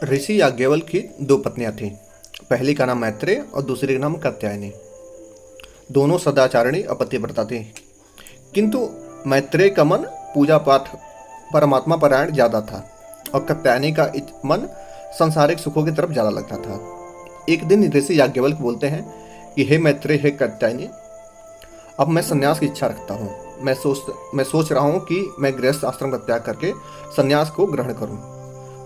ऋषि याज्ञवल्क्य की दो पत्नियां थीं। पहली का नाम मैत्रेय और दूसरी का नाम कात्यायनी। दोनों सदाचारिणी और पतिव्रता थीं। किंतु मैत्रेय का मन पूजा पाठ परमात्मा परायण ज़्यादा था और कात्यायनी का मन सांसारिक सुखों की तरफ ज़्यादा लगता था। एक दिन ऋषि याज्ञवल्क्य बोलते हैं कि हे मैत्रेय, हे कात्यायनी, अब मैं संन्यास की इच्छा रखता हूँ। मैं सोच रहा हूँ कि मैं गृहस्थ आश्रम का त्याग करके संन्यास को ग्रहण करूँ।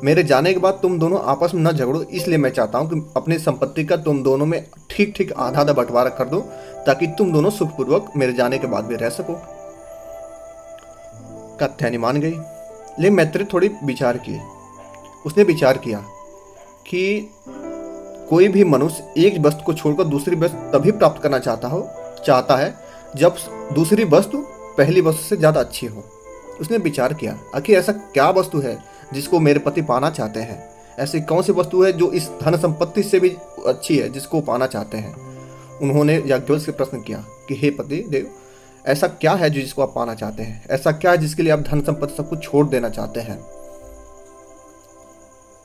मेरे जाने के बाद तुम दोनों आपस में न झगड़ो, इसलिए मैं चाहता हूँ कि अपनी संपत्ति का तुम दोनों में ठीक ठीक आधा आधा बंटवारा कर दो, ताकि तुम दोनों सुखपूर्वक मेरे जाने के बाद भी रह सको। कात्यायनी मान गई, लेकिन मैत्रेय थोड़ी विचार की। उसने विचार किया कि कोई भी मनुष्य एक वस्तु को छोड़कर दूसरी वस्तु तभी प्राप्त करना चाहता है जब दूसरी वस्तु पहली वस्तु से ज़्यादा अच्छी हो। उसने विचार किया, आखिर ऐसा क्या वस्तु है जिसको मेरे पति पाना चाहते हैं? ऐसी कौन सी वस्तु है जो इस धन संपत्ति से भी अच्छी है, जिसको पाना चाहते हैं? उन्होंने याज्ञवल्क्य से प्रश्न किया कि हे पति देव, ऐसा क्या है जिसको आप पाना चाहते हैं? ऐसा क्या है जिसके लिए आप धन संपत्ति सब कुछ छोड़ देना चाहते हैं?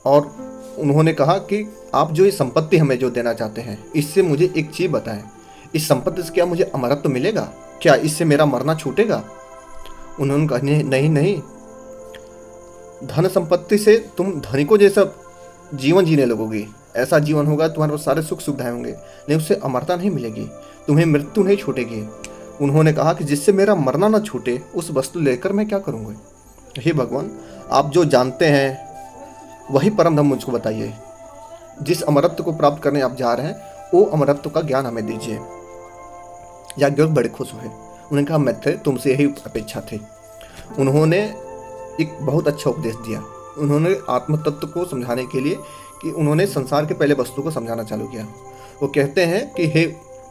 और उन्होंने कहा कि आप जो ये संपत्ति हमें जो देना चाहते हैं, इससे मुझे एक चीज़ बताएं, इस संपत्ति से क्या मुझे अमरत्व मिलेगा? क्या इससे मेरा मरना छूटेगा? उन्होंने कहा नहीं नहीं, धन संपत्ति से तुम धनिकों जैसा जीवन जीने लगोगी। ऐसा जीवन होगा, तुम्हारे पास सारे सुख सुविधाएं होंगे, लेकिन उससे अमरता नहीं मिलेगी, तुम्हें मृत्यु नहीं छूटेगी। उन्होंने कहा कि जिससे मेरा मरना न छूटे उस वस्तु लेकर मैं क्या करूँगा? हे भगवान, आप जो जानते हैं वही परम धर्म मुझको बताइए। जिस अमरत्व को प्राप्त करने आप जा रहे हैं, वो अमरत्व का ज्ञान हमें दीजिए। याज्ञवल्क्य बड़े खुश हुए। उन्होंने कहा, मैत्रेय, तुमसे यही अपेक्षा थी। उन्होंने एक बहुत अच्छा उपदेश दिया। उन्होंने आत्म तत्व को समझाने के लिए कि उन्होंने संसार के पहले वस्तु को समझाना चालू किया। वो कहते हैं कि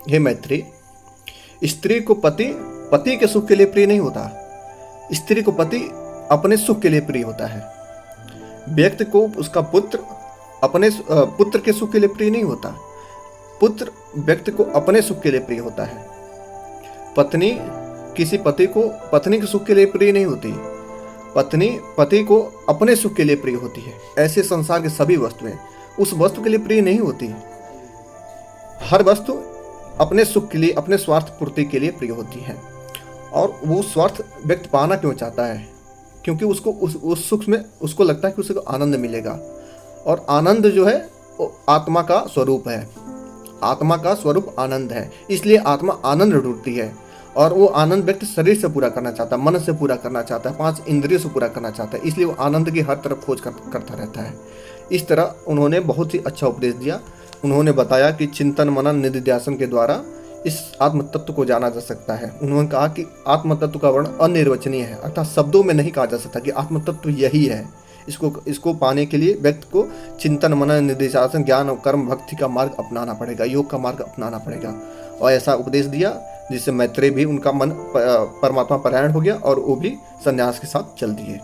हे मैत्रेय, स्त्री को पति के सुख के लिए प्रिय नहीं होता। स्त्री को पति अपने सुख के लिए प्रिय होता है। व्यक्ति को उसका पुत्र अपने पुत्र के सुख के लिए प्रिय नहीं होता। पुत्र व्यक्ति को अपने सुख के लिए प्रिय होता है। पत्नी किसी पति को पत्नी के सुख के लिए प्रिय नहीं होती। पत्नी पति को अपने सुख के लिए प्रिय होती है। ऐसे संसार की सभी वस्तुएं उस वस्तु के लिए प्रिय नहीं होती। हर वस्तु अपने सुख के लिए, अपने स्वार्थ पूर्ति के लिए प्रिय होती है। और वो स्वार्थ व्यक्ति पाना क्यों चाहता है? क्योंकि उसको उस सुख में उसको लगता है कि उसको आनंद मिलेगा। और आनंद जो है वो आत्मा का स्वरूप है। आत्मा का स्वरूप आनंद है, इसलिए आत्मा आनंद ढूंढती है। और वो आनंद व्यक्ति शरीर से पूरा करना चाहता है, मन से पूरा करना चाहता है, 5 इंद्रियों से पूरा करना चाहता है। इसलिए वो आनंद की हर तरफ खोज करता रहता है। इस तरह उन्होंने बहुत ही अच्छा उपदेश दिया। उन्होंने बताया कि चिंतन मनन निधिध्यासन के द्वारा इस आत्म तत्व को जाना जा सकता है। उन्होंने कहा कि आत्म तत्व का वर्ण अनिर्वचनीय है, अर्थात शब्दों में नहीं कहा जा सकता कि आत्म तत्व यही है। इसको पाने के लिए व्यक्ति को चिंतन मनन निधिध्यासन ज्ञान और कर्म भक्ति का मार्ग अपनाना पड़ेगा, योग का मार्ग अपनाना पड़ेगा। और ऐसा उपदेश दिया जिससे मैत्रेय भी उनका मन परमात्मा परायण हो गया और वो भी संन्यास के साथ चल दिए।